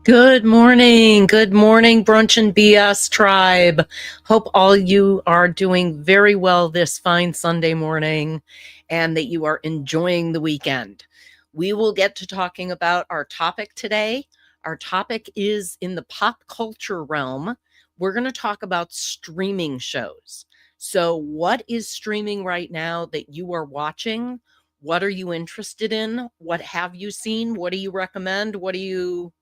Good morning, Brunch and BS tribe. Hope all you are doing very well this fine Sunday morning and that you are enjoying the weekend. We will get to talking about our topic today. Our topic is in the pop culture realm. We're going to talk about streaming shows. So, what is streaming right now that you are watching? What are you interested in? What have you seen? What do you recommend? What do you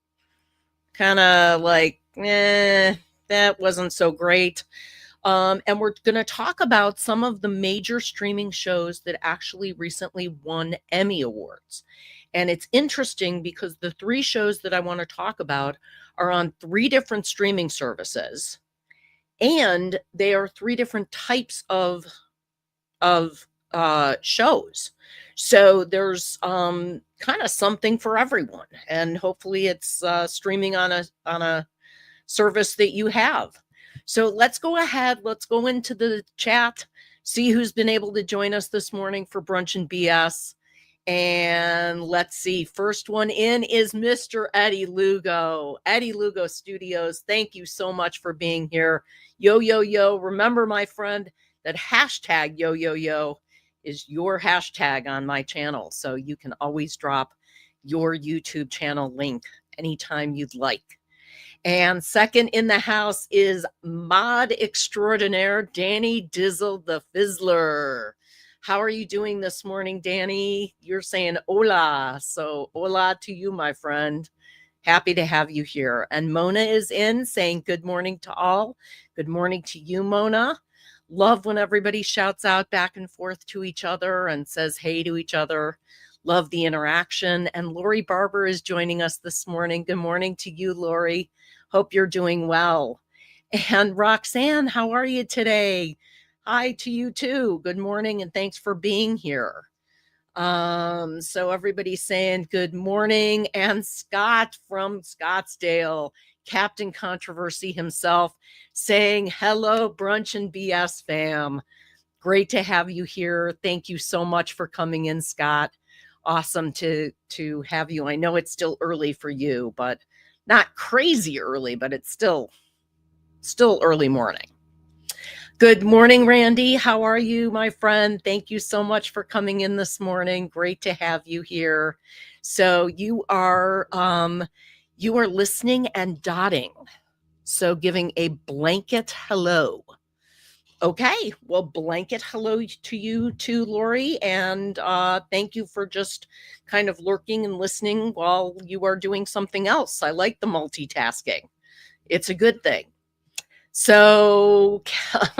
kind of like, that wasn't so great. And we're going to talk about some of the major streaming shows that actually recently won Emmy Awards. And it's interesting because the three shows that I want to talk about are on three different streaming services, and they are three different types of shows. So there's kind of something for everyone, and hopefully it's streaming on a service that you have. So let's go ahead. Let's go into the chat, see who's been able to join us this morning for Brunch and BS. And let's see. First one in is Mr. Eddie Lugo. Eddie Lugo Studios, thank you so much for being here. Yo, yo, yo. Remember, my friend, that hashtag yo, yo, yo is your hashtag on my channel. So you can always drop your YouTube channel link anytime you'd like. And second in the house is mod extraordinaire, Danny Dizzle the Fizzler. How are you doing this morning, Danny? You're saying hola. So hola to you, my friend. Happy to have you here. And Mona is in saying good morning to all. Good morning to you, Mona. Love when everybody shouts out back and forth to each other and says hey to each other. Love the interaction. And Lori Barber is joining us this morning. Good morning to you, Lori. Hope you're doing well. And Roxanne, how are you today? Hi to you too. Good morning and thanks for being here. So everybody's saying good morning. And Scott from Scottsdale, Captain Controversy himself, saying hello, Brunch and BS fam. Great to have you here. Thank you so much for coming in, Scott. Awesome to have you. I know it's still early for you, but not crazy early, but it's still early morning. Good morning, Randy. How are you, my friend? Thank you so much for coming in this morning. Great to have you here. So you are listening and dotting. So giving a blanket hello. Okay, well, blanket hello to you too, Lori, and thank you for just kind of lurking and listening while you are doing something else. I like the multitasking. It's a good thing. So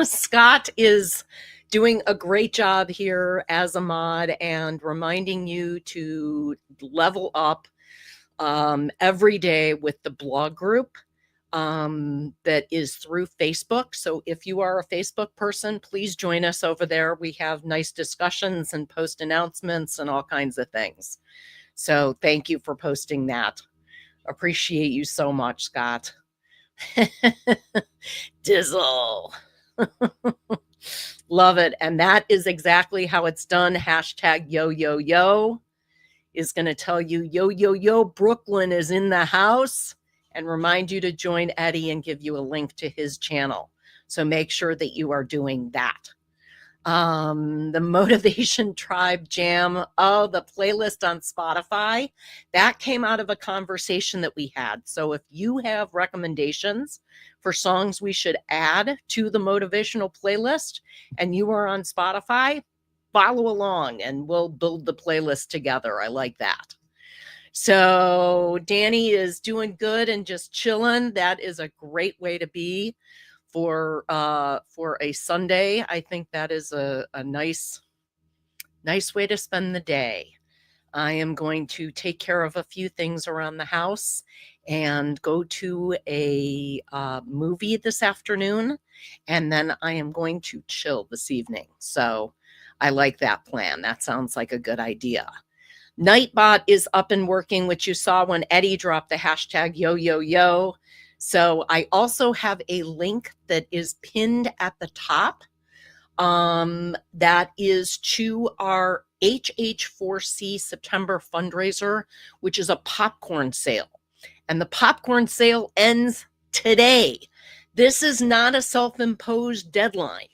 Scott is doing a great job here as a mod and reminding you to level up every day with the blog group that is through Facebook. So if you are a Facebook person, please join us over there. We have nice discussions and post announcements and all kinds of things. So thank you for posting that. Appreciate you so much, Scott. Dizzle. Love it. And that is exactly how it's done. Hashtag yo, yo, yo is going to tell you, yo, yo, yo, Brooklyn is in the house, and remind you to join Eddie and give you a link to his channel. So make sure that you are doing that. The Motivation Tribe Jam. Oh, the playlist on Spotify. That came out of a conversation that we had. So if you have recommendations for songs we should add to the motivational playlist and you are on Spotify, follow along and we'll build the playlist together. I like that. So Danny is doing good and just chilling. That is a great way to be for a Sunday. I think that is a nice way to spend the day. I am going to take care of a few things around the house and go to a movie this afternoon, and then I am going to chill this evening. So I like that plan. That sounds like a good idea. Nightbot is up and working, which you saw when Eddie dropped the hashtag yo, yo, yo. So I also have a link that is pinned at the top that is to our HH4C September fundraiser, which is a popcorn sale. And the popcorn sale ends today. This is not a self-imposed deadline.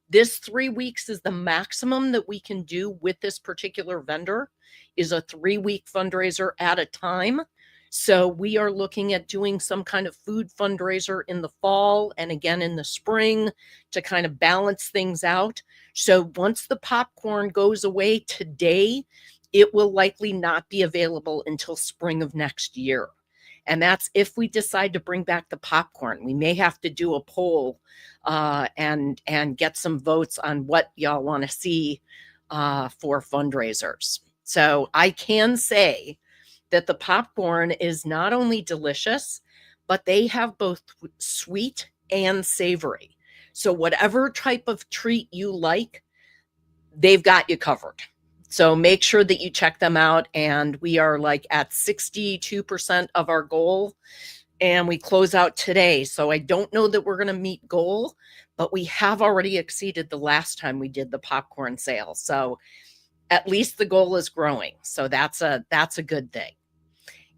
This 3 weeks is the maximum that we can do with this particular vendor, is a 3-week fundraiser at a time. So we are looking at doing some kind of food fundraiser in the fall and again in the spring to kind of balance things out. So once the popcorn goes away today, it will likely not be available until spring of next year. And that's if we decide to bring back the popcorn. We may have to do a poll and get some votes on what y'all want to see for fundraisers. So I can say that the popcorn is not only delicious, but they have both sweet and savory. So whatever type of treat you like, they've got you covered. So make sure that you check them out. And we are like at 62% of our goal, and we close out today. So I don't know that we're going to meet goal, but we have already exceeded the last time we did the popcorn sale. So at least the goal is growing. So that's a good thing.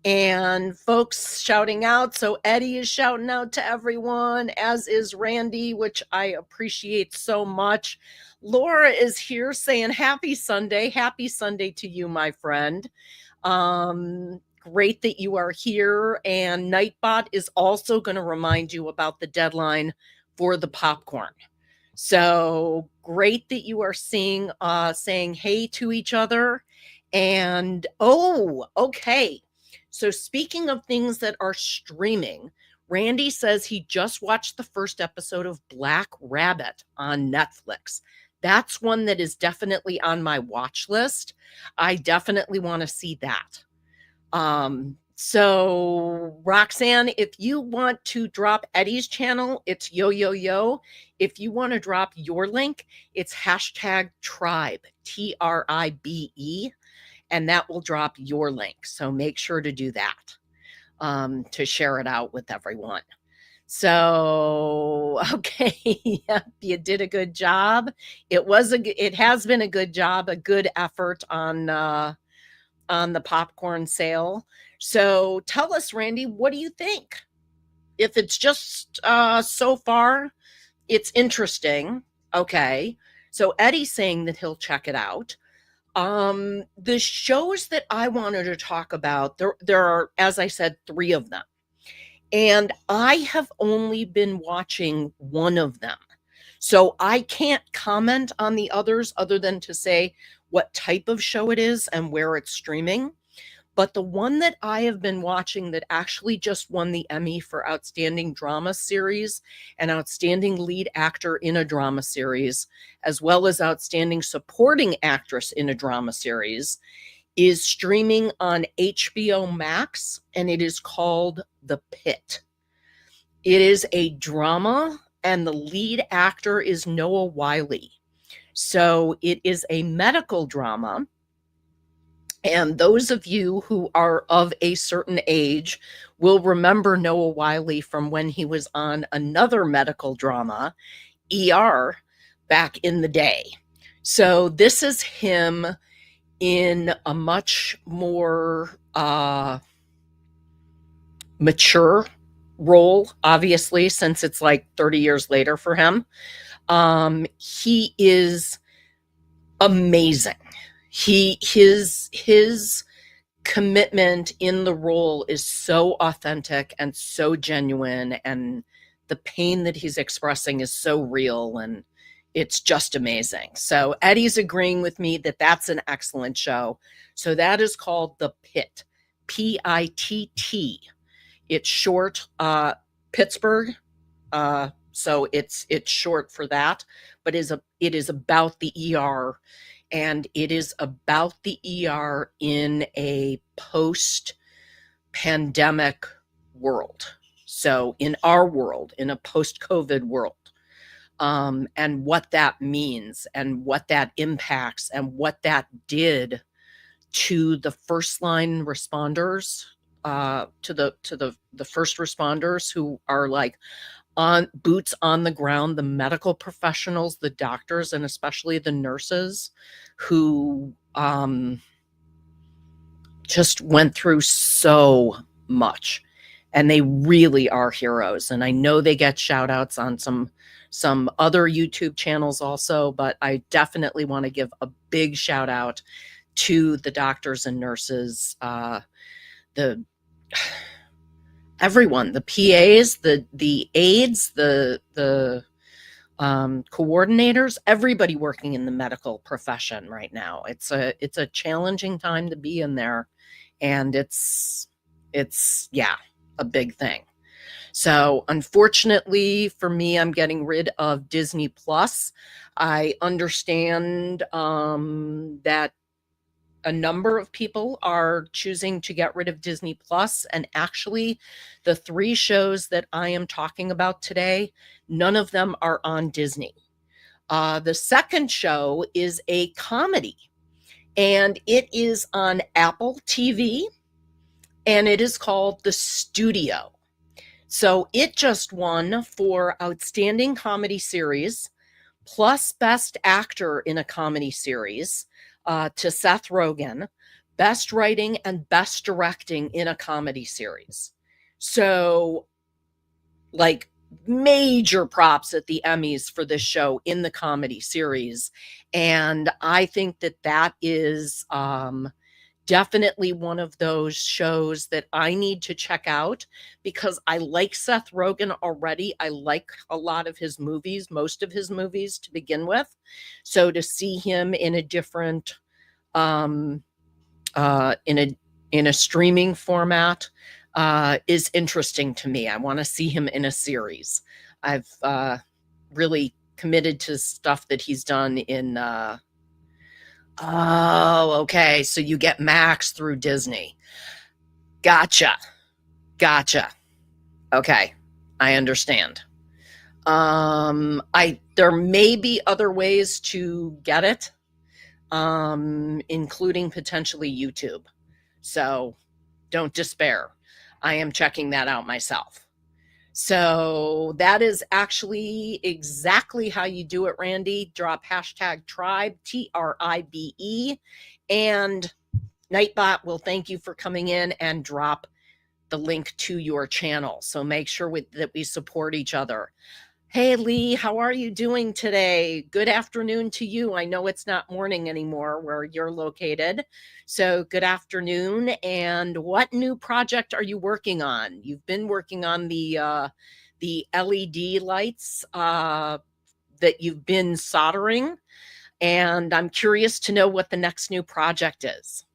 And folks shouting out. So Eddie is shouting out to everyone, as is Randy, which I appreciate so much. Laura is here saying happy Sunday. Happy Sunday to you, my friend. Great that you are here. And Nightbot is also going to remind you about the deadline for the popcorn. So great that you are saying hey to each other. And okay. So speaking of things that are streaming, Randy says he just watched the first episode of Black Rabbit on Netflix. That's one that is definitely on my watch list. I definitely want to see that. So Roxanne, if you want to drop Eddie's channel, it's yo. If you want to drop your link, it's #tribe, TRIBE, and that will drop your link. So make sure to do that to share it out with everyone. So, okay, yep, you did a good job. It has been a good job, a good effort on the popcorn sale. So tell us, Randy, what do you think? If it's just so far, it's interesting. Okay. So Eddie's saying that he'll check it out. The shows that I wanted to talk about, there are, as I said, 3 of them. And I have only been watching one of them. So I can't comment on the others other than to say what type of show it is and where it's streaming. But the one that I have been watching that actually just won the Emmy for Outstanding Drama Series and Outstanding Lead Actor in a Drama Series, as well as Outstanding Supporting Actress in a Drama Series, is streaming on HBO Max, and it is called The Pit. It is a drama, and the lead actor is Noah Wyle. So it is a medical drama. And those of you who are of a certain age will remember Noah Wyle from when he was on another medical drama, ER, back in the day. So this is him in a much more mature role, obviously, since it's like 30 years later for him. He is amazing. His commitment in the role is so authentic and so genuine, and the pain that he's expressing is so real, and it's just amazing. So Eddie's agreeing with me that that's an excellent show. So that is called The Pit, PITT. It's short, Pittsburgh. So it's short for that, but it is about the ER, and it is about the ER in a post-pandemic world. So in our world, in a post-COVID world. And what that means and what that impacts and what that did to the first line responders, to the first responders who are like on boots on the ground, the medical professionals, the doctors, and especially the nurses who just went through so much. and they really are heroes. And I know they get shout outs on some other YouTube channels also, but I definitely want to give a big shout out to the doctors and nurses, the everyone, the PAs, the aides, the coordinators, everybody working in the medical profession right now. It's a challenging time to be in there, and it's yeah, a big thing. So unfortunately for me, I'm getting rid of Disney Plus. I understand that a number of people are choosing to get rid of Disney Plus, and actually the 3 shows that I am talking about today, none of them are on Disney. The second show is a comedy, and it is on Apple TV, and it is called The Studio. So it just won for Outstanding Comedy Series, plus Best Actor in a Comedy Series to Seth Rogen, Best Writing and Best Directing in a Comedy Series. So, like, major props at the Emmys for this show in the comedy series. And I think that that is definitely one of those shows that I need to check out, because I like Seth Rogen already. I like a lot of his movies, most of his movies to begin with. So to see him in a different in a streaming format is interesting to me. I want to see him in a series. I've really committed to stuff that he's done in oh, okay. So you get Max through Disney. Gotcha. Okay. I understand. There may be other ways to get it, including potentially YouTube. So don't despair. I am checking that out myself. So that is actually exactly how you do it, Randy. Drop hashtag tribe, TRIBE, and Nightbot will thank you for coming in and drop the link to your channel. So make sure that we support each other. Hey, Lee, how are you doing today? Good afternoon to you. I know it's not morning anymore where you're located. So good afternoon. And what new project are you working on? You've been working on the LED lights that you've been soldering. And I'm curious to know what the next new project is.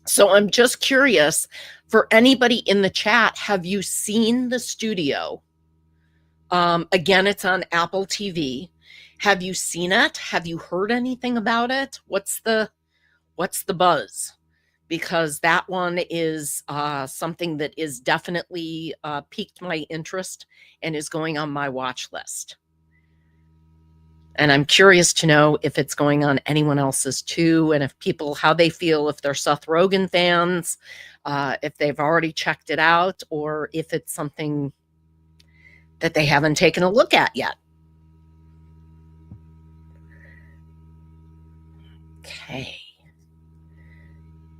So I'm just curious, for anybody in the chat, have you seen The Studio? Again, it's on Apple TV. Have you seen it? Have you heard anything about it? What's the buzz? Because that one is something that is definitely piqued my interest and is going on my watch list. And I'm curious to know if it's going on anyone else's too, and if people, how they feel, if they're Seth Rogen fans, if they've already checked it out, or if it's something that they haven't taken a look at yet. Okay.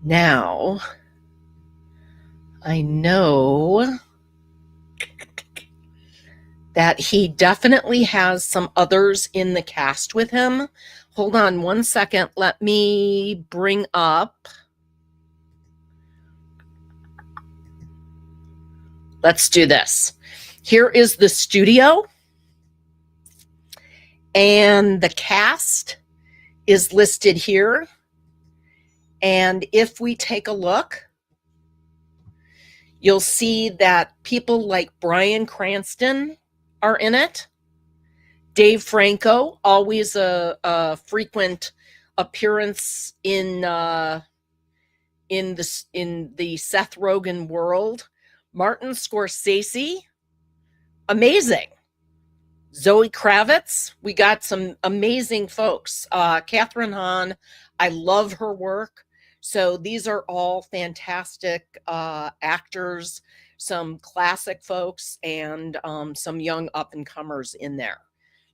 Now, I know that he definitely has some others in the cast with him. Hold on one second. Let me bring up. Let's do this. Here is The Studio, and the cast is listed here. And if we take a look, you'll see that people like Bryan Cranston are in it. Dave Franco, always a frequent appearance in the Seth Rogen world. Martin Scorsese, amazing. Zoe Kravitz, we got some amazing folks. Catherine Hahn, I love her work. So these are all fantastic actors, some classic folks, and some young up-and-comers in there.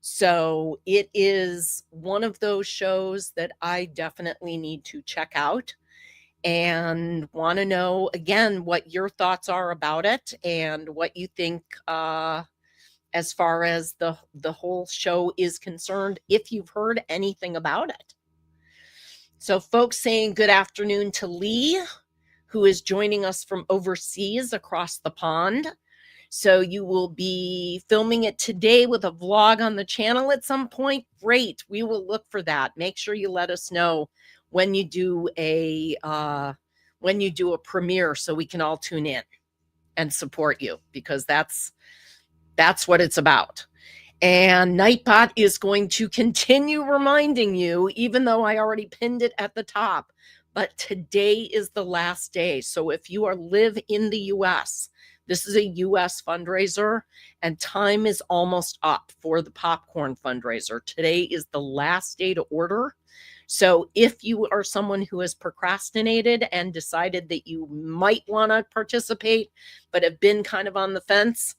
So it is one of those shows that I definitely need to check out. and want to know again what your thoughts are about it and what you think as far as the whole show is concerned, if you've heard anything about it. So folks saying good afternoon to Lee, who is joining us from overseas across the pond. So you will be filming it today with a vlog on the channel at some point. Great. We will look for that. Make sure you let us know when you do a premiere so we can all tune in and support you, because that's what it's about. And Nightbot is going to continue reminding you, even though I already pinned it at the top, but today is the last day. So if you live in the US, this is a US fundraiser, and time is almost up for the popcorn fundraiser. Today is the last day to order. So if you are someone who has procrastinated and decided that you might want to participate, but have been kind of on the fence,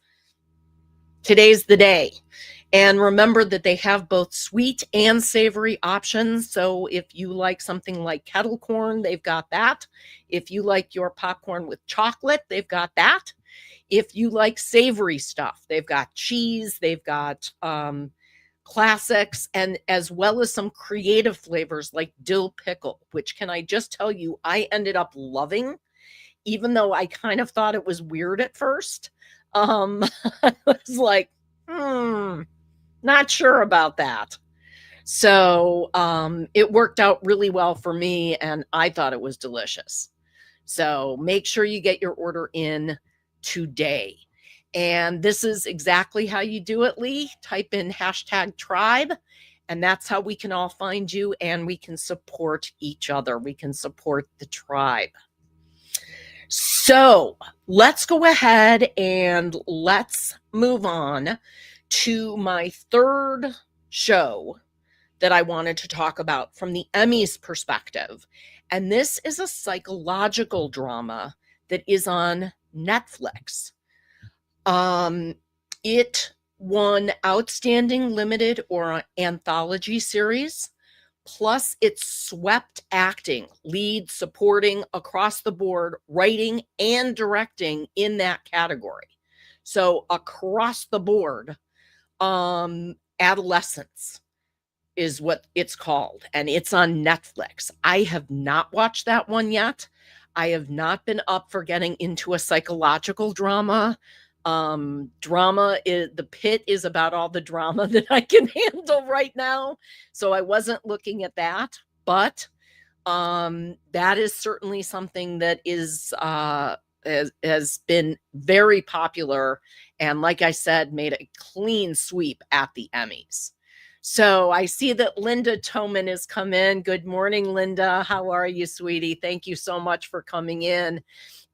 today's the day. And remember that they have both sweet and savory options. So if you like something like kettle corn, they've got that. If you like your popcorn with chocolate, they've got that. If you like savory stuff, they've got cheese, they've got classics, and as well as some creative flavors like dill pickle, which can I just tell you, I ended up loving, even though I kind of thought it was weird at first. I was like, not sure about that. So it worked out really well for me, and I thought it was delicious. So make sure you get your order in today. And this is exactly how you do it, Lee. Type in #tribe, and that's how we can all find you, and we can support each other. We can support the tribe. So let's go ahead and let's move on to my third show that I wanted to talk about from the Emmys perspective. And this is a psychological drama that is on Netflix. It won Outstanding Limited or Anthology Series. Plus, it's swept acting, lead, supporting, across the board, writing, and directing in that category. So across the board, Adolescence is what it's called, and it's on Netflix. I have not watched that one yet. I have not been up for getting into a psychological drama. The Pit is about all the drama that I can handle right now, so I wasn't looking at that, but that is certainly something that is has been very popular, and like I said, made a clean sweep at the Emmys. So I see that Linda Toman has come in. Good morning, Linda. How are you, sweetie? Thank you so much for coming in.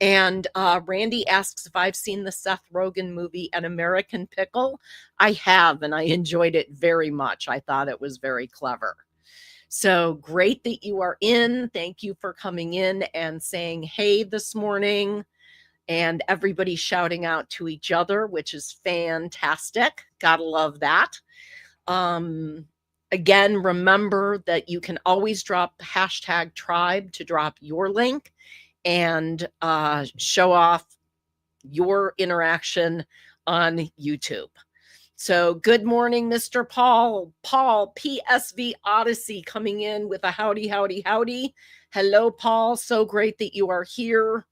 And Randy asks if I've seen the Seth Rogen movie, An American Pickle. I have, and I enjoyed it very much. I thought it was very clever. So great that you are in. Thank you for coming in and saying hey this morning, and everybody shouting out to each other, which is fantastic. Gotta love that. Again, remember that you can always drop #tribe to drop your link and show off your interaction on YouTube. So good morning, Mr. Paul. Paul, PSV Odyssey, coming in with a howdy, howdy, howdy. Hello, Paul. So great that you are here.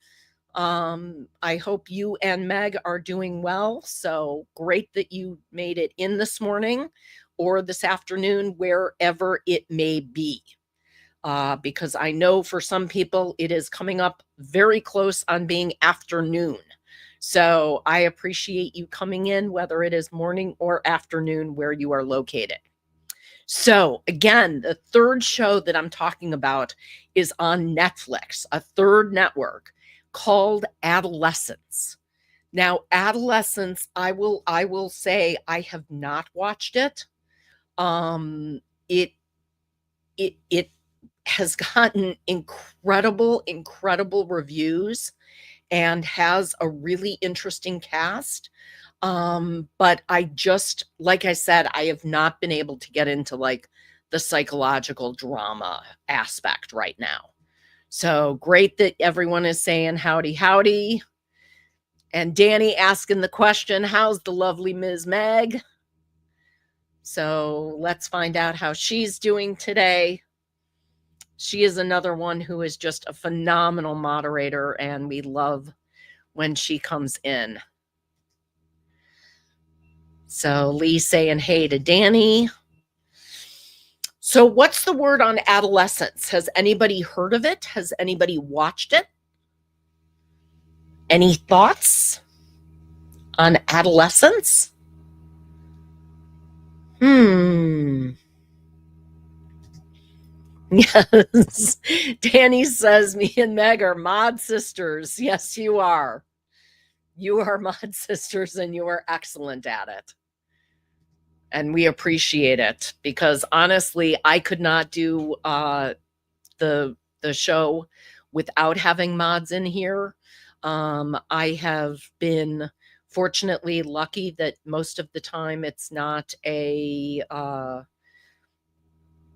I hope you and Meg are doing well. So great that you made it in this morning or this afternoon, wherever it may be. Because I know for some people it is coming up very close on being afternoon. So I appreciate you coming in, whether it is morning or afternoon where you are located. So again, the third show that I'm talking about is on Netflix, a third network, called Adolescence. Now, Adolescence, I will say I have not watched it. It has gotten incredible reviews and has a really interesting cast. But I just, like I said, I have not been able to get into like the psychological drama aspect right now. So great that everyone is saying howdy, howdy. And Danny asking the question, how's the lovely Ms. Meg? So let's find out how she's doing today. She is another one who is just a phenomenal moderator, and we love when she comes in. So Lee saying hey to Danny. So what's the word on adolescence? Has anybody heard of it? Has anybody watched it? Any thoughts on adolescence? Yes. Danny says me and Meg are mod sisters. Yes, you are. You are mod sisters and you are excellent at it. And we appreciate it because honestly, I could not do the show without having mods in here. I have been fortunately lucky that most of the time it's not a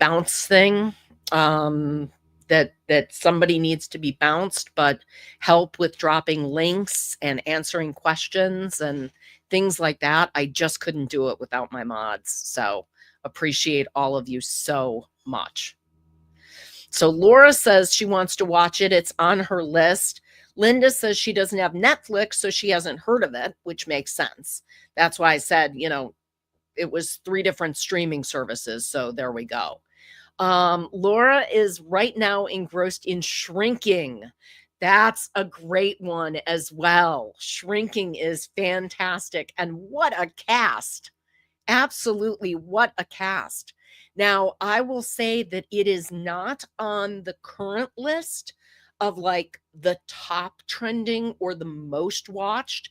bounce thing, that somebody needs to be bounced, but help with dropping links and answering questions and things like that. I just couldn't do it without my mods. So appreciate all of you so much. So Laura says she wants to watch it. It's on her list. Linda says she doesn't have Netflix, so she hasn't heard of it, which makes sense. That's why I said, it was 3 different streaming services. So there we go. Laura is right now engrossed in Shrinking. That's a great one as well. Shrinking is fantastic. And what a cast. Absolutely, what a cast. Now, I will say that it is not on the current list of like the top trending or the most watched,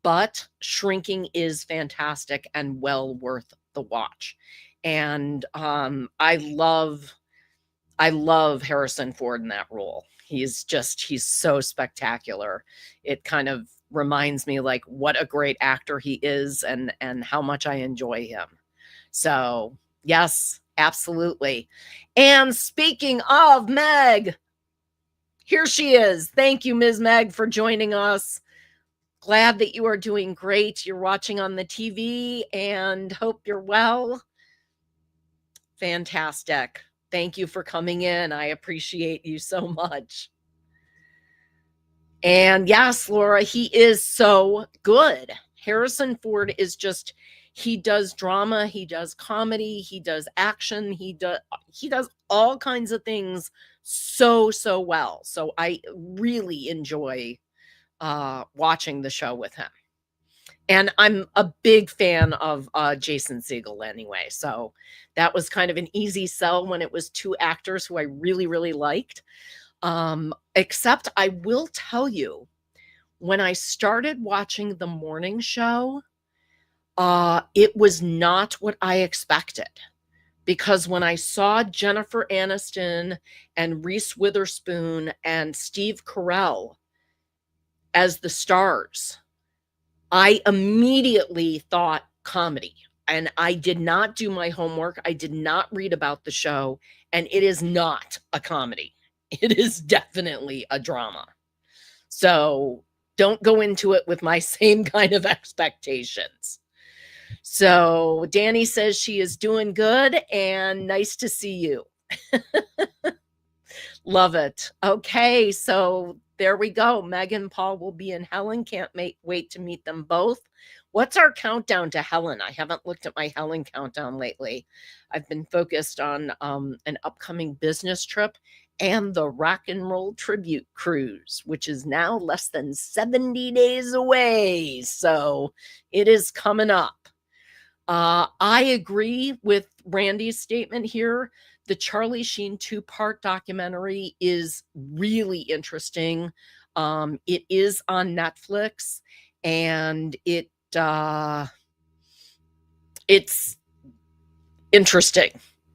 but Shrinking is fantastic and well worth the watch. And I love Harrison Ford in that role. He's so spectacular. It kind of reminds me like what a great actor he is and how much I enjoy him. So yes, absolutely. And speaking of Meg, here she is. Thank you, Ms. Meg, for joining us. Glad that you are doing great. You're watching on the TV and hope you're well. Fantastic. Thank you for coming in. I appreciate you so much. And yes, Laura, he is so good. Harrison Ford is just, he does drama, he does comedy, he does action, he does all kinds of things so well. So I really enjoy watching the show with him. And I'm a big fan of Jason Segel anyway. So that was kind of an easy sell when it was 2 actors who I really liked. Except I will tell you, when I started watching the morning show, it was not what I expected. Because when I saw Jennifer Aniston and Reese Witherspoon and Steve Carell as the stars, I immediately thought comedy, and I did not do my homework. I did not read about the show, and it is not a comedy. It is definitely a drama. So don't go into it with my same kind of expectations. So Danny says she is doing good and nice to see you. Love it. Okay, so there we go. Meg and Paul will be in Helen. Can't wait to meet them both. What's our countdown to Helen? I haven't looked at my Helen countdown lately. I've been focused on an upcoming business trip and the Rock and Roll Tribute Cruise, which is now less than 70 days away. So it is coming up. I agree with Randy's statement here. The Charlie Sheen 2-part documentary is really interesting. It is on Netflix, and it's interesting.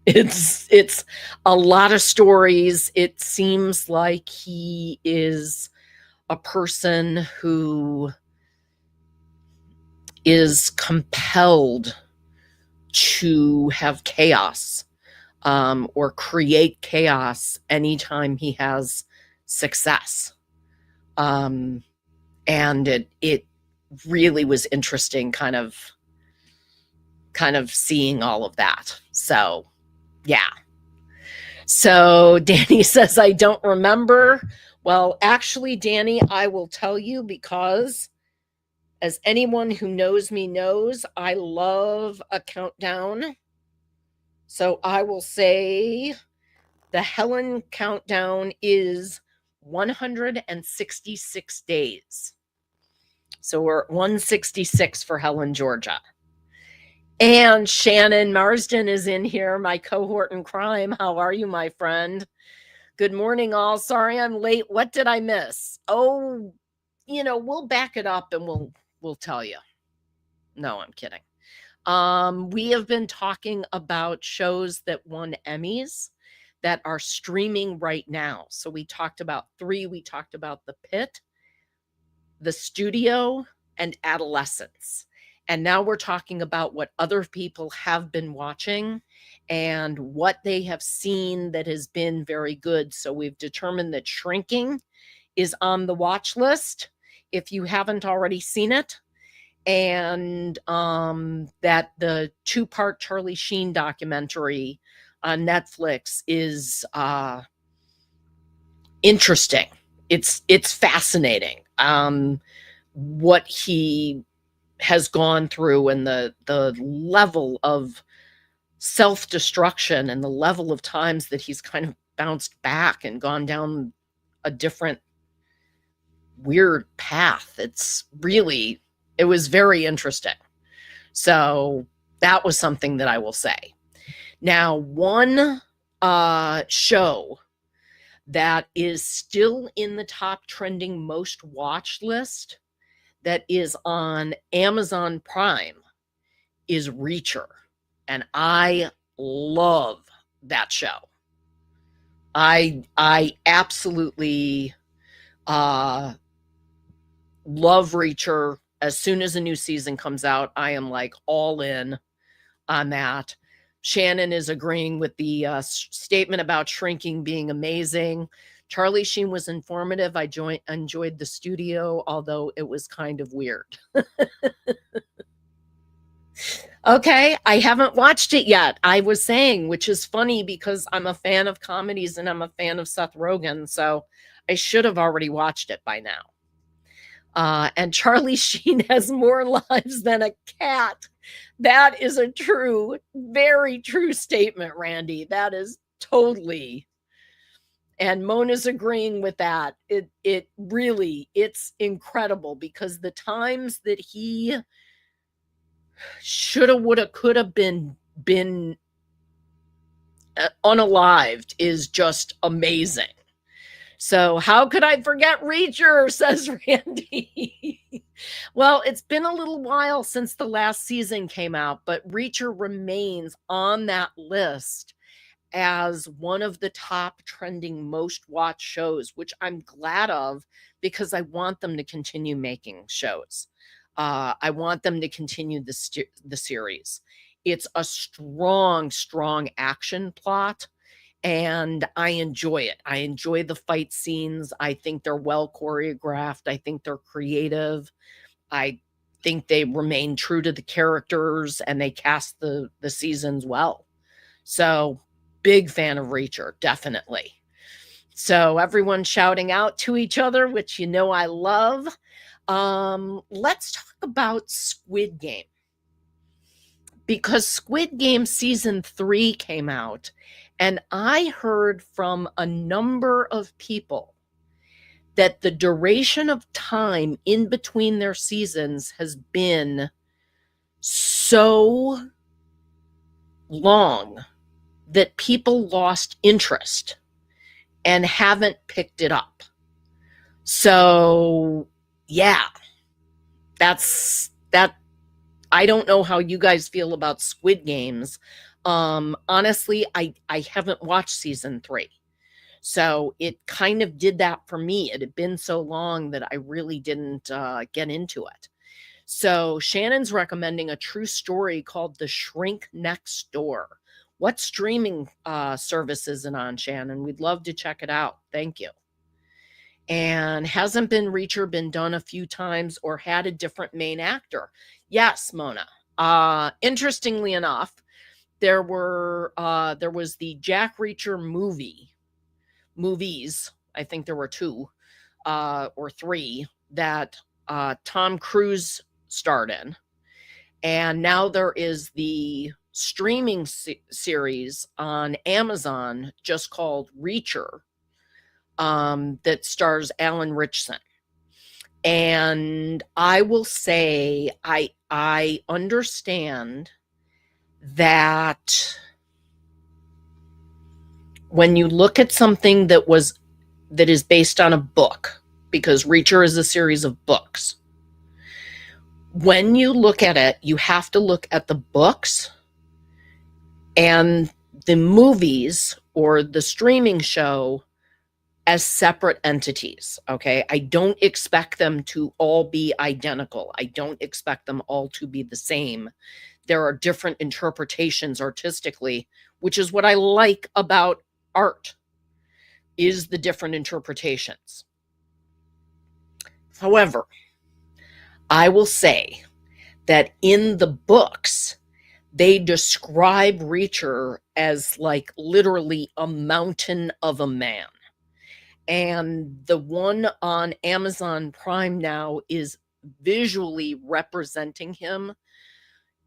It's a lot of stories. It seems like he is a person who is compelled to have chaos or create chaos anytime he has success. And it really was interesting kind of seeing all of that. So, yeah. So Danny says, I don't remember. Well, actually, Danny, I will tell you, because as anyone who knows me knows, I love a countdown. So I will say the Helen countdown is 166 days. So we're at 166 for Helen, Georgia. And Shannon Marsden is in here, my cohort in crime. How are you, my friend? Good morning, all. Sorry I'm late. What did I miss? Oh, we'll back it up and we'll tell you. No, I'm kidding. We have been talking about shows that won Emmys that are streaming right now. So we talked about 3. We talked about The Pit, The Studio, and Adolescence. And now we're talking about what other people have been watching and what they have seen that has been very good. So we've determined that Shrinking is on the watch list if you haven't already seen it. And that the 2-part Charlie Sheen documentary on Netflix is interesting. It's fascinating. What he has gone through and the level of self-destruction and the level of times that he's kind of bounced back and gone down a different weird path. It was very interesting. So that was something that I will say. Now, one show that is still in the top trending most watched list that is on Amazon Prime is Reacher. And I love that show. I absolutely love Reacher. As soon as a new season comes out, I am like all in on that. Shannon is agreeing with the statement about Shrinking being amazing. Charlie Sheen was informative. I enjoyed The Studio, although it was kind of weird. Okay, I haven't watched it yet. I was saying, which is funny because I'm a fan of comedies and I'm a fan of Seth Rogen, so I should have already watched it by now. And Charlie Sheen has more lives than a cat. That is a true, very true statement, Randy. That is totally. And Mona's agreeing with that. It really, it's incredible because the times that he shoulda, woulda, coulda been unalived is just amazing. So how could I forget Reacher, says Randy. Well, it's been a little while since the last season came out, but Reacher remains on that list as one of the top trending most watched shows, which I'm glad of because I want them to continue making shows. I want them to continue the series. It's a strong, strong action plot. And I enjoy it. I enjoy the fight scenes. I think they're well choreographed. I think they're creative. I think they remain true to the characters and they cast the seasons well. So big fan of Reacher, definitely. So everyone shouting out to each other, which I love. Let's talk about Squid Game. Because Squid Game season 3 came out, and I heard from a number of people that the duration of time in between their seasons has been so long that people lost interest and haven't picked it up. So, yeah, that. I don't know how you guys feel about Squid Games. Honestly, I haven't watched season 3. So it kind of did that for me. It had been so long that I really didn't get into it. So Shannon's recommending a true story called The Shrink Next Door. What streaming service is it on, Shannon? We'd love to check it out. Thank you. And hasn't been Reacher been done a few times or had a different main actor? Yes, Mona. Interestingly enough, there was the Jack Reacher movies. I think there were two or three that Tom Cruise starred in. And now there is the streaming series on Amazon just called Reacher, that stars Alan Ritchson. And I will say I understand that when you look at something that is based on a book, because Reacher is a series of books, when you look at it, you have to look at the books and the movies or the streaming show as separate entities. Okay. I don't expect them to all be identical. I don't expect them all to be the same. There are different interpretations artistically, which is what I like about art, is the different interpretations. However, I will say that in the books, they describe Reacher as like literally a mountain of a man. And the one on Amazon Prime now is visually representing him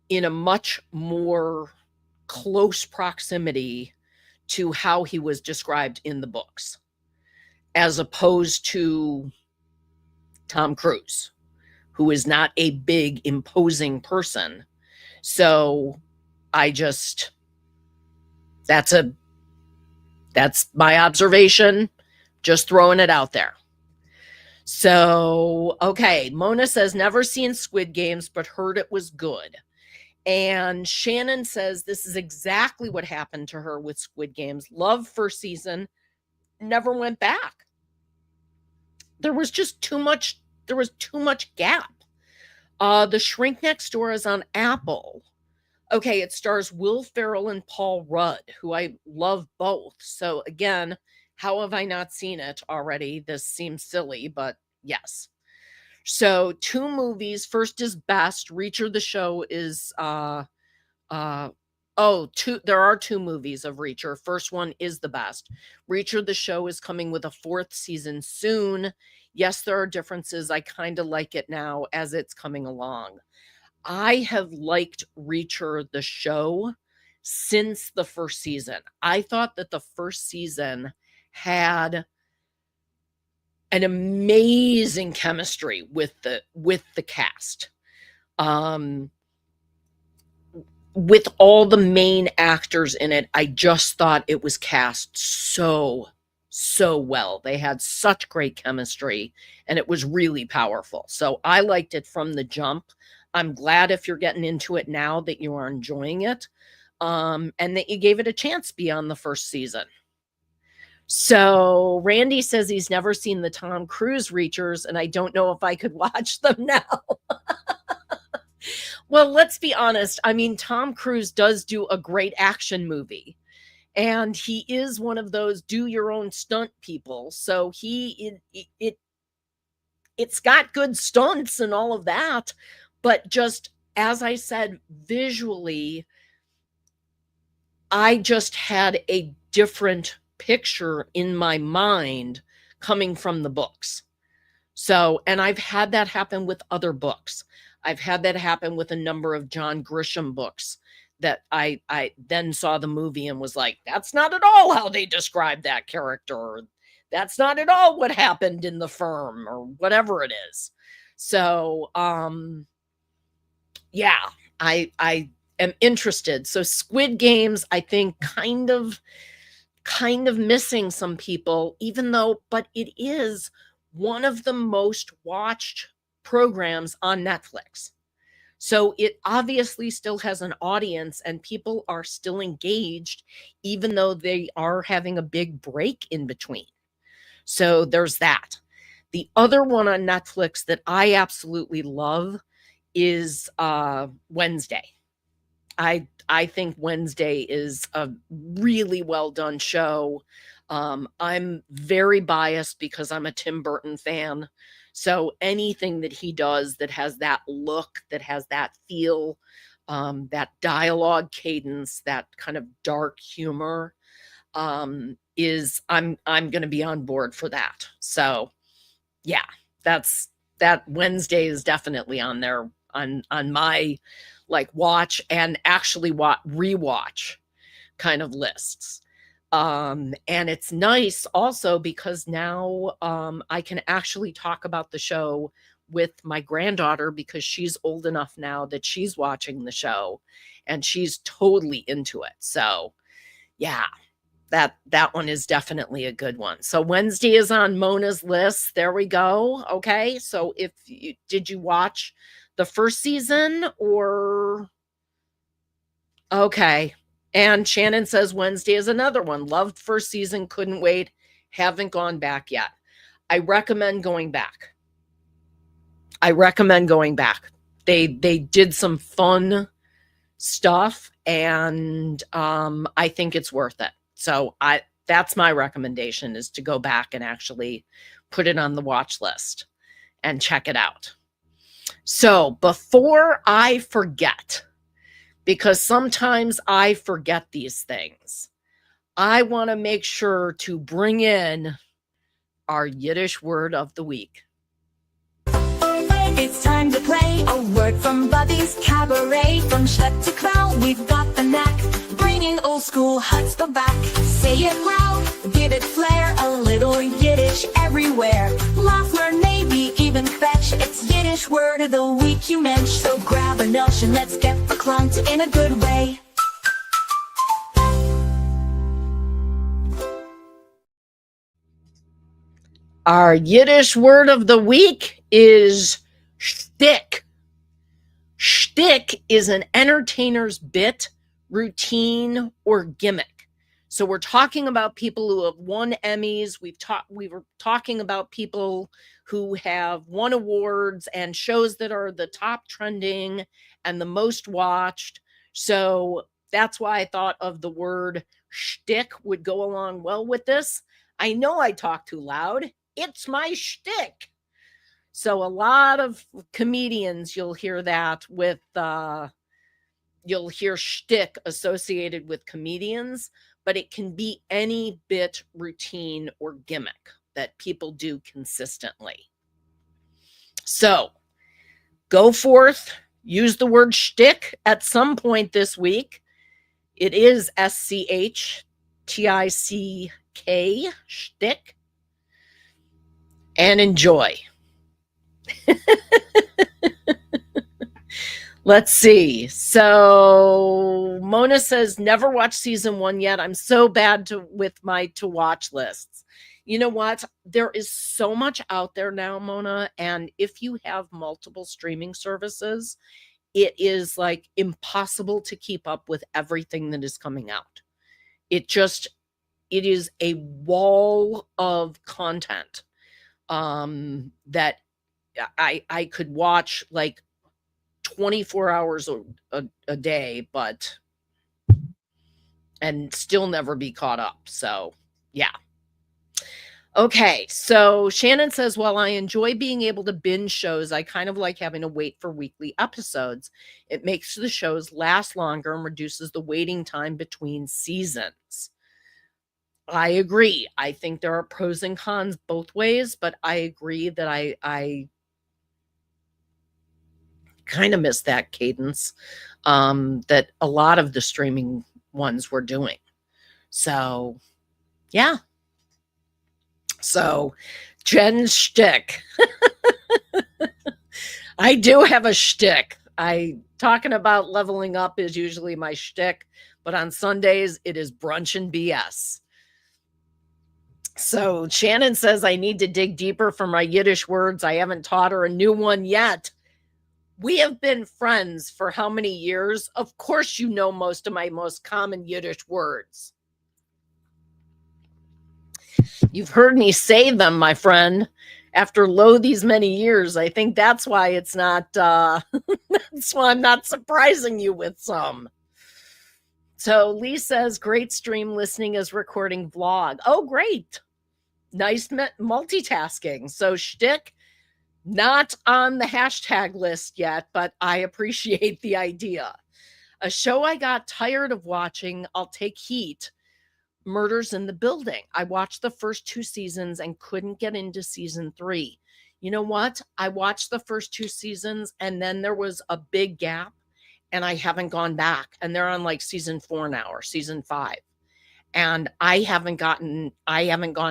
in a much more close proximity to how he was described in the books, as opposed to Tom Cruise, who is not a big, imposing person. So that's my observation, just throwing it out there. So, okay, Mona says, never seen Squid Games, but heard it was good. And Shannon says this is exactly what happened to her with Squid Games. Loved first season, never went back. There was too much gap. The Shrink Next Door is on Apple. Okay, it stars Will Ferrell and Paul Rudd, who I love both. So again, how have I not seen it already? This seems silly, but yes. So 2 movies. First is Best. Reacher the show is there are 2 movies of Reacher. First one is the best. Reacher the show is coming with a 4th season soon. Yes, there are differences. I kind of like it now as it's coming along. I have liked Reacher the show since the first season. I thought that the first season had an amazing chemistry with the cast. With all the main actors in it, I just thought it was cast so well. They had such great chemistry, and it was really powerful. So I liked it from the jump. I'm glad if you're getting into it now that you are enjoying it, and that you gave it a chance beyond the first season. So Randy says he's never seen the Tom Cruise Reachers, and I don't know if I could watch them now. Well, let's be honest. I mean, Tom Cruise does do a great action movie, and he is one of those do your own stunt people. So it's got good stunts and all of that, but just as I said, visually, I just had a different picture in my mind coming from the books. So, and I've had that happen with other books. I've had that happen with a number of John Grisham books that I then saw the movie and was like, that's not at all how they described that character, or that's not at all what happened in The Firm, or whatever it is. So, yeah, I am interested. So Squid Games, I think kind of missing some people, but it is one of the most watched programs on Netflix. So it obviously still has an audience, and people are still engaged, even though they are having a big break in between. So there's that. The other one on Netflix that I absolutely love is Wednesday. I think Wednesday is a really well done show. I'm very biased because I'm a Tim Burton fan. So anything that he does that has that look, that has that feel, that dialogue cadence, that kind of dark humor, is I'm going to be on board for that. So yeah, that Wednesday is definitely on there on my like watch and actually rewatch kind of lists. And it's nice also because now I can actually talk about the show with my granddaughter because she's old enough now that she's watching the show and she's totally into it. So yeah, that one is definitely a good one. So Wednesday is on Mona's list. There we go. Okay. So did you watch the first season or okay. And Shannon says Wednesday is another one. Loved first season, couldn't wait. Haven't gone back yet. I recommend going back. They did some fun stuff and I think it's worth it. So that's my recommendation is to go back and actually put it on the watch list and check it out. So before I forget, because sometimes I forget these things, I want to make sure to bring in our Yiddish word of the week. It's time to play a word from Buddy's Cabaret. From Schlepp to Crow, we've got the knack, bringing old school chutzpah back. Say it loud, give it flair, a little Yiddish everywhere. Laugh, learn, maybe even fetch. It's Yiddish word of the week you mensch. So grab a nosh and let's get verklempt in a good way. Our Yiddish word of the week is shtick. Shtick is an entertainer's bit, routine, or gimmick. So we're talking about people who have won Emmys. We were talking about people who have won awards and shows that are the top trending and the most watched. So that's why I thought of the word shtick would go along well with this. I know I talk too loud. It's my shtick. So a lot of comedians, you'll hear that with, you'll hear shtick associated with comedians, but it can be any bit, routine, or gimmick that people do consistently. So go forth, use the word shtick at some point this week. It is SCHTICK, shtick, and enjoy. Let's see. So Mona says, never watched season 1 yet. I'm so bad with my to watch lists. You know what? There is so much out there now, Mona. And if you have multiple streaming services, it is like impossible to keep up with everything that is coming out. It is a wall of content that I could watch like 24 hours a day, and still never be caught up. So yeah. Okay. So Shannon says, while I enjoy being able to binge shows, I kind of like having to wait for weekly episodes. It makes the shows last longer and reduces the waiting time between seasons. I agree. I think there are pros and cons both ways, but I agree that I kind of miss that cadence that a lot of the streaming ones were doing. So, yeah. So, Jen's shtick. I do have a shtick. Talking about leveling up is usually my shtick, but on Sundays it is brunch and BS. So Shannon says I need to dig deeper for my Yiddish words. I haven't taught her a new one yet. We have been friends for how many years? Of course you know most of my most common Yiddish words. You've heard me say them, my friend. After these many years, I think that's why it's not, that's why I'm not surprising you with some. So Lee says, great stream listening as recording vlog. Oh, great. Nice multitasking. So shtick, not on the hashtag list yet, but I appreciate the idea. A show I got tired of watching, I'll take heat, Murders in the Building. I watched the first 2 seasons and couldn't get into season 3. You know what? I watched the first 2 seasons and then there was a big gap and I haven't gone back. And they're on like season 4 now or season 5. And I haven't gone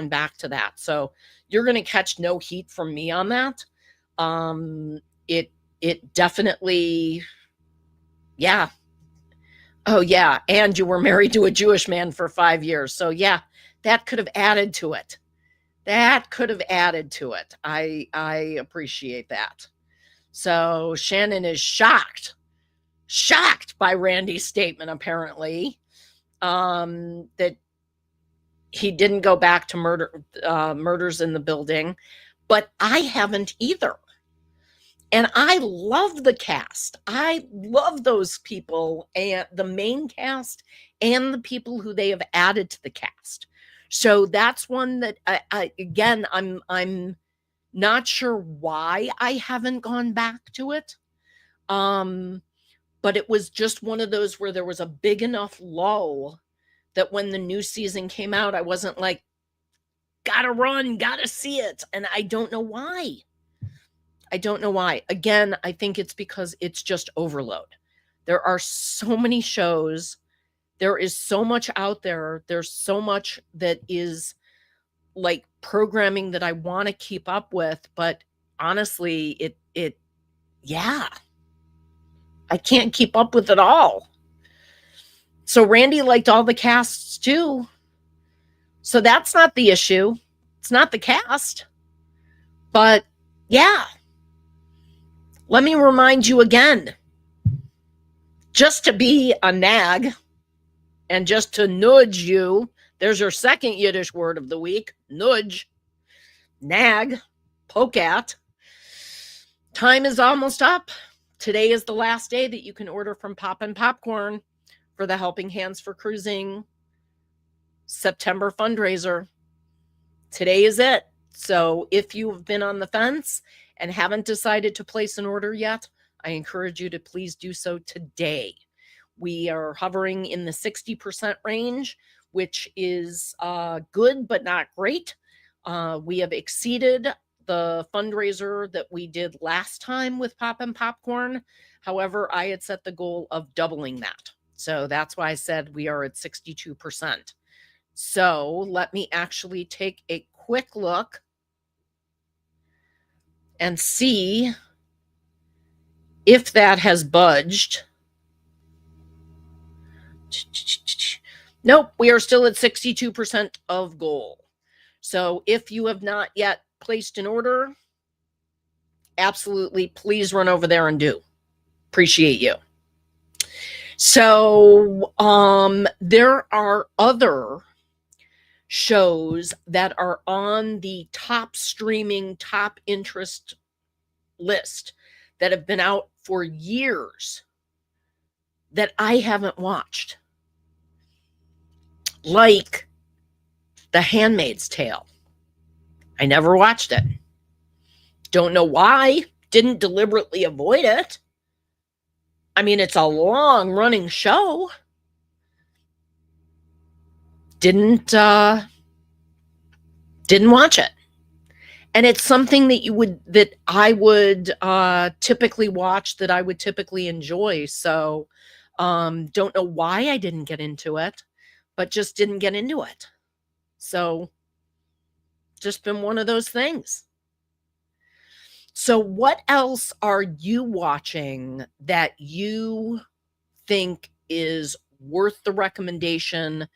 back to that. So you're going to catch no heat from me on that. It definitely, yeah. Oh yeah, and you were married to a Jewish man for 5 years. So yeah, that could have added to it. That could have added to it. I appreciate that. So Shannon is shocked by Randy's statement, apparently, that he didn't go back to Murders in the Building, but I haven't either. And I love the cast. I love those people, and the main cast and the people who they have added to the cast. So that's one that again, I'm not sure why I haven't gone back to it. But it was just one of those where there was a big enough lull that when the new season came out, I wasn't like, gotta run, gotta see it. And I don't know why. Again, I think it's because it's just overload. There are so many shows. There is so much out there. There's so much that is like programming that I want to keep up with, but honestly, yeah, I can't keep up with it all. So Randy liked all the casts too. So that's not the issue. It's not the cast. But yeah, let me remind you again, just to be a nag and just to nudge you, there's your second Yiddish word of the week, nudge, nag, poke at. Time is almost up. Today is the last day that you can order from Poppin' Popcorn for the Helping Hands for Cruising September fundraiser. Today is it. So if you've been on the fence and haven't decided to place an order yet, I encourage you to please do so today. We are hovering in the 60% range, which is good but not great. We have exceeded the fundraiser that we did last time with Poppin' Popcorn. However, I had set the goal of doubling that. So that's why I said we are at 62%. So let me actually take a quick look and see if that has budged. Nope, we are still at 62% of goal. So if you have not yet placed an order, absolutely, please run over there and do. Appreciate you. So there are other shows that are on the top streaming, top interest list that have been out for years that I haven't watched. Like The Handmaid's Tale. I never watched it. Don't know why. Didn't deliberately avoid it. I mean, it's a long running show. Didn't watch it. And it's something that I would typically watch, that I would typically enjoy. So don't know why I didn't get into it, but just didn't get into it. So just been one of those things. So what else are you watching that you think is worth the recommendation?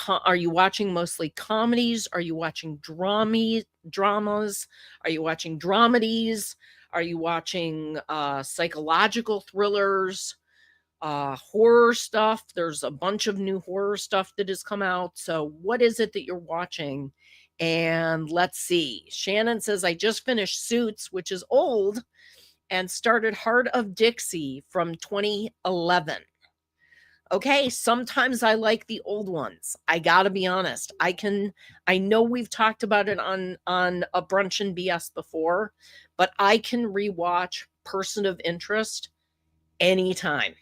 Are you watching mostly comedies? Are you watching dramas? Are you watching dramedies? Are you watching psychological thrillers, horror stuff? There's a bunch of new horror stuff that has come out. So what is it that you're watching? And let's see. Shannon says, I just finished Suits, which is old, and started Heart of Dixie from 2011. Okay, sometimes I like the old ones. I gotta be honest. I know we've talked about it on a Brunch and BS before, but I can rewatch Person of Interest anytime.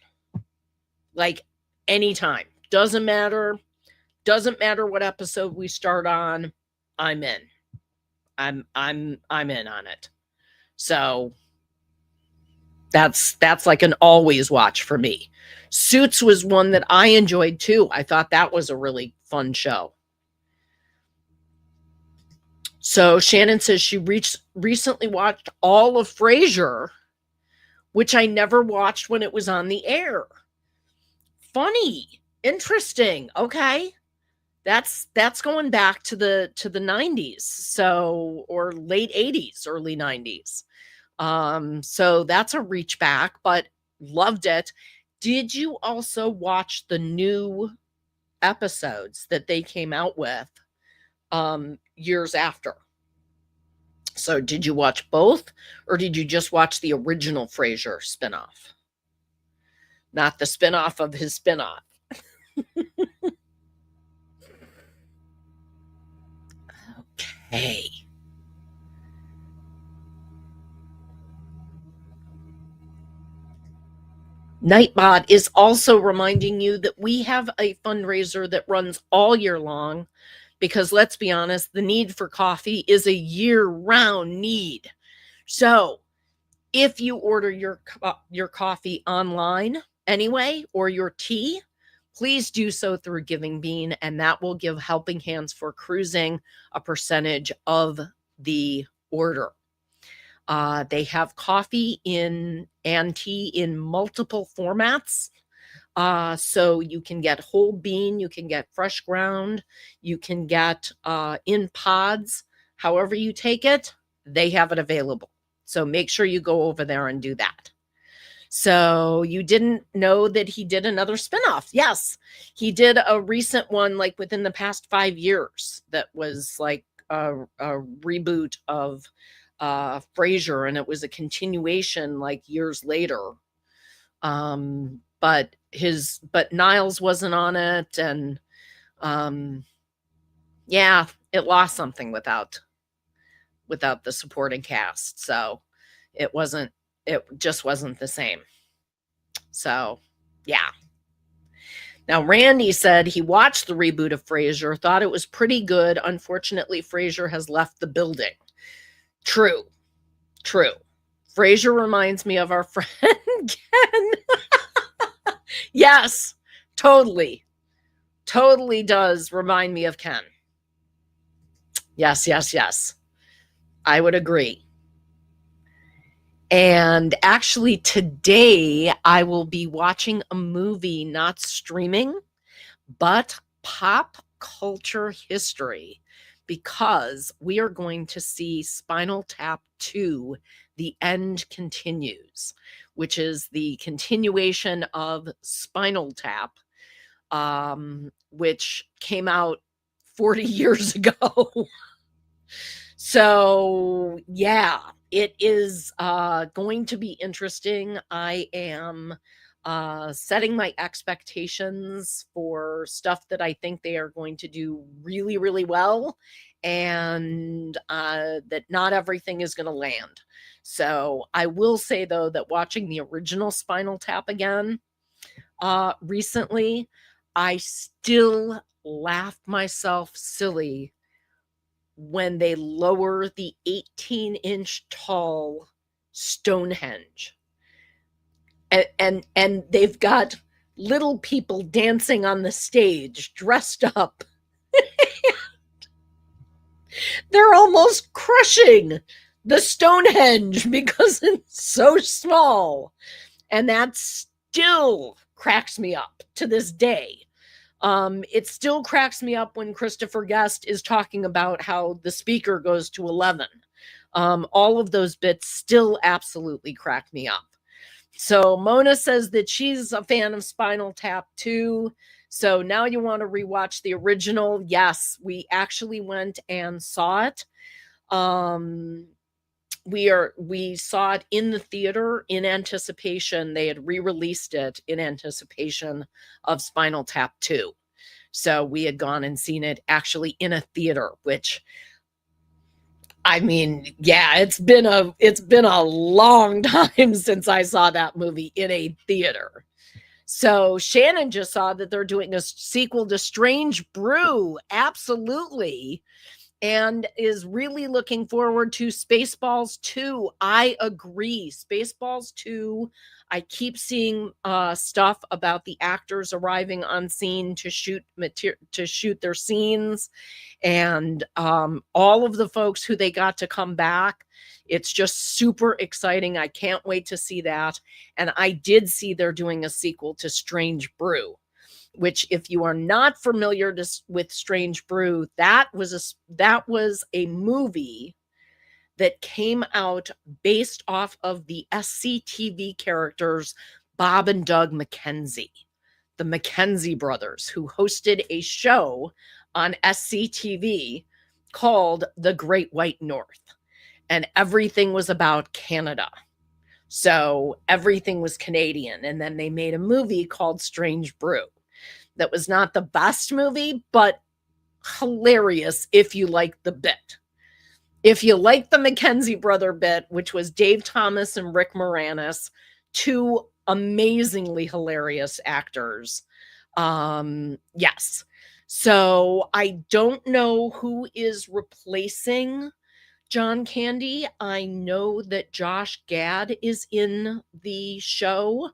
Like anytime. Doesn't matter what episode we start on. I'm in. I'm in on it. So that's like an always watch for me. Suits was one that I enjoyed too. I thought that was a really fun show. So Shannon says she recently watched all of Frasier, which I never watched when it was on the air. Funny, interesting. Okay, that's going back to the 90s, so or late 80s, early 90s. So that's a reach back, but loved it. Did you also watch the new episodes that they came out with years after? So did you watch both, or did you just watch the original Frasier spinoff? Not the spinoff of his spinoff. Okay. Nightbot is also reminding you that we have a fundraiser that runs all year long, because let's be honest, the need for coffee is a year-round need. So if you order your coffee online anyway, or your tea, please do so through Giving Bean, and that will give Helping Hands for Cruising a percentage of the order. They have coffee and tea in multiple formats. So you can get whole bean, you can get fresh ground, you can get in pods. However you take it, they have it available. So make sure you go over there and do that. So you didn't know that he did another spinoff? Yes, he did a recent one, like within the past 5 years, that was like a reboot of Frasier, and it was a continuation like years later. But Niles wasn't on it, and yeah, it lost something without the supporting cast. So it just wasn't the same. So yeah. Now, Randy said he watched the reboot of Frasier, thought it was pretty good. Unfortunately, Frasier has left the building. True. Frasier reminds me of our friend Ken. Yes, totally does remind me of Ken. Yes. I would agree. And actually today I will be watching a movie, not streaming, but pop culture history, because we are going to see Spinal Tap 2, The End Continues, which is the continuation of Spinal Tap, which came out 40 years ago. So yeah, it is going to be interesting. I am setting my expectations for stuff that I think they are going to do really, really well, and that not everything is going to land. So I will say, though, that watching the original Spinal Tap again recently, I still laughed myself silly when they lower the 18-inch tall Stonehenge. And they've got little people dancing on the stage, dressed up. They're almost crushing the Stonehenge because it's so small. And that still cracks me up to this day. It still cracks me up when Christopher Guest is talking about how the speaker goes to 11. All of those bits still absolutely crack me up. So Mona says that she's a fan of Spinal Tap too. So now you want to rewatch the original. Yes, we actually went and saw it. we saw it in the theater in anticipation. They had re-released it in anticipation of Spinal Tap 2. So we had gone and seen it actually in a theater, which, I mean, yeah, it's been a long time since I saw that movie in a theater. So Shannon just saw that they're doing a sequel to Strange Brew. Absolutely. And is really looking forward to Spaceballs 2. I agree. Spaceballs 2, I keep seeing stuff about the actors arriving on scene to shoot their scenes, and all of the folks who they got to come back. It's just super exciting. I can't wait to see that. And I did see they're doing a sequel to Strange Brew, which, if you are not familiar with Strange Brew, that was a movie that came out based off of the SCTV characters Bob and Doug McKenzie, the McKenzie brothers, who hosted a show on SCTV called The Great White North, and everything was about Canada. So everything was Canadian, and then they made a movie called Strange Brew. That was not the best movie, but hilarious if you like the bit. If you like the McKenzie brother bit, which was Dave Thomas and Rick Moranis, two amazingly hilarious actors. Yes. So I don't know who is replacing John Candy. I know that Josh Gad is in the show.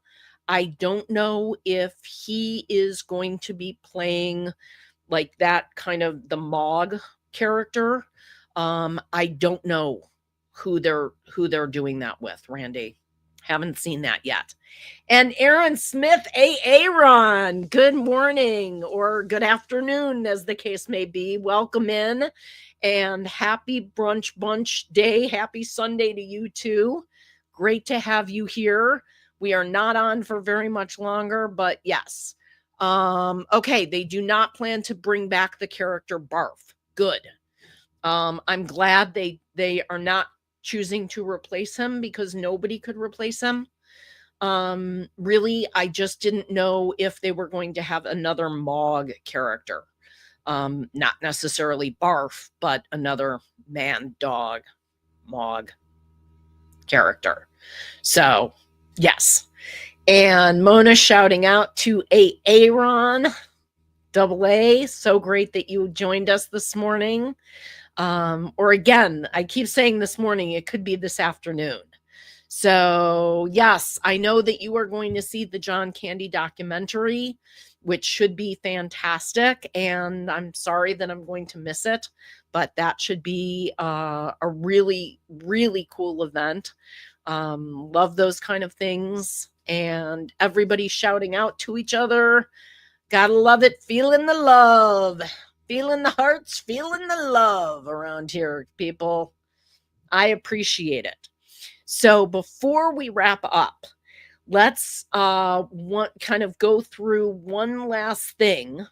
I don't know if he is going to be playing like that kind of the Mog character. I don't know who they're doing that with, Randy. Haven't seen that yet. And Aaron Smith, Aaron, good morning or good afternoon, as the case may be. Welcome in, and happy brunch bunch day. Happy Sunday to you too. Great to have you here. We are not on for very much longer, but yes. Okay, they do not plan to bring back the character Barf. Good. I'm glad they are not choosing to replace him, because nobody could replace him. Really, I just didn't know if they were going to have another Mog character. Not necessarily Barf, but another man dog Mog character. So, yes. And Mona shouting out to Aaron, double A. So great that you joined us this morning. Or again, I keep saying this morning, it could be this afternoon. So yes, I know that you are going to see the John Candy documentary, which should be fantastic. And I'm sorry that I'm going to miss it, but that should be a really, really cool event. Love those kind of things. And everybody shouting out to each other. Gotta love it. Feeling the love. Feeling the hearts. Feeling the love around here, people. I appreciate it. So before we wrap up, let's kind of go through one last thing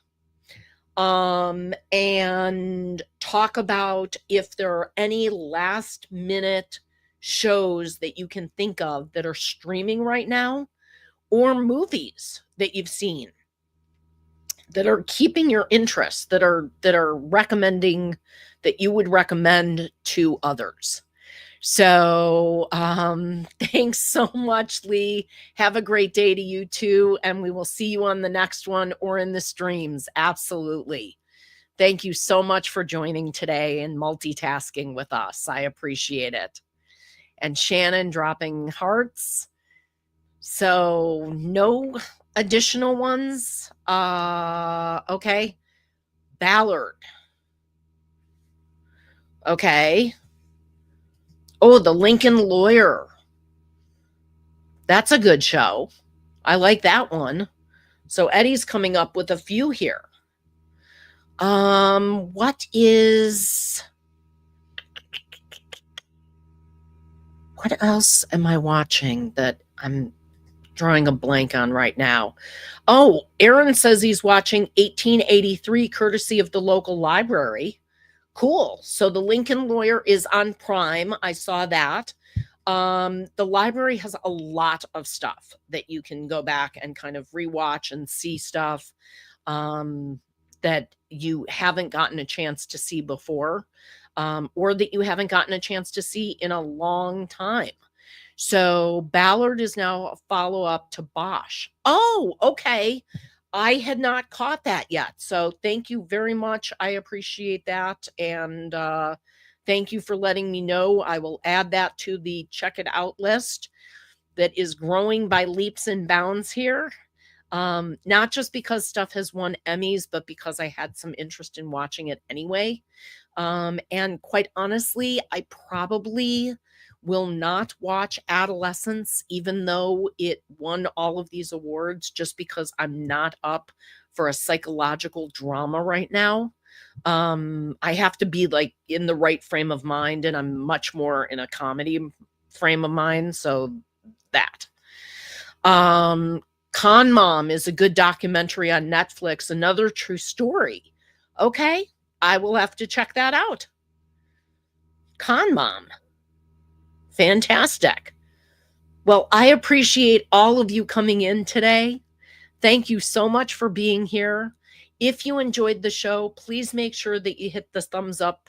and talk about if there are any last minute shows that you can think of that are streaming right now, or movies that you've seen that are keeping your interest, that are recommending, that you would recommend to others. So thanks so much, Lee. Have a great day to you too, and we will see you on the next one or in the streams. Absolutely. Thank you so much for joining today and multitasking with us. I appreciate it. And Shannon dropping hearts. So no additional ones. Okay. Ballard. Okay. Oh, The Lincoln Lawyer. That's a good show. I like that one. So Eddie's coming up with a few here. What else am I watching that I'm drawing a blank on right now? Oh, Aaron says he's watching 1883 courtesy of the local library. Cool. So the Lincoln Lawyer is on Prime. I saw that. The library has a lot of stuff that you can go back and kind of rewatch and see stuff that you haven't gotten a chance to see before, or that you haven't gotten a chance to see in a long time. So Ballard is now a follow-up to Bosch. Oh, okay. I had not caught that yet. So thank you very much. I appreciate that. And thank you for letting me know. I will add that to the check it out list that is growing by leaps and bounds here. Not just because stuff has won Emmys, but because I had some interest in watching it anyway. And quite honestly, I probably will not watch Adolescence, even though it won all of these awards, just because I'm not up for a psychological drama right now. I have to be like in the right frame of mind, and I'm much more in a comedy frame of mind. So that. Con Mom is a good documentary on Netflix, another true story. Okay, I will have to check that out. Con Mom. Fantastic. Well, I appreciate all of you coming in today. Thank you so much for being here. If you enjoyed the show, please make sure that you hit the thumbs up.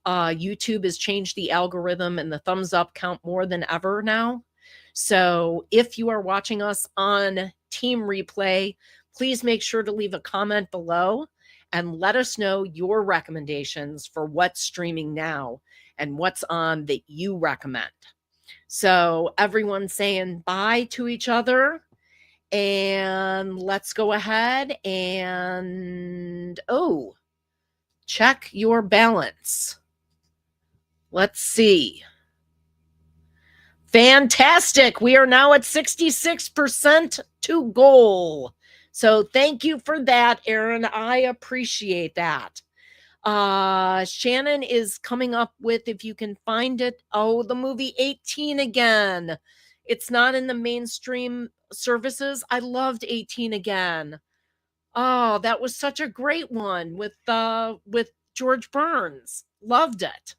YouTube has changed the algorithm, and the thumbs up count more than ever now. So if you are watching us on Team Replay, please make sure to leave a comment below and let us know your recommendations for what's streaming now and what's on that you recommend. So everyone's saying bye to each other, and let's go ahead and, check your balance. Let's see. Fantastic. We are now at 66% to goal. So thank you for that, Aaron. I appreciate that. Shannon is coming up with, if you can find it, the movie 18 again. It's not in the mainstream services. I loved 18 again. Oh, that was such a great one with George Burns. Loved it.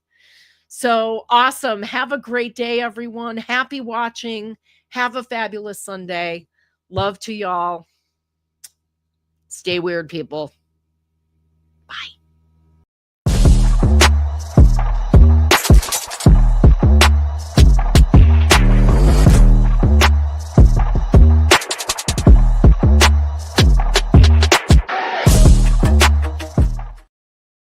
So awesome. Have a great day, everyone. Happy watching. Have a fabulous Sunday. Love to y'all. Stay weird, people.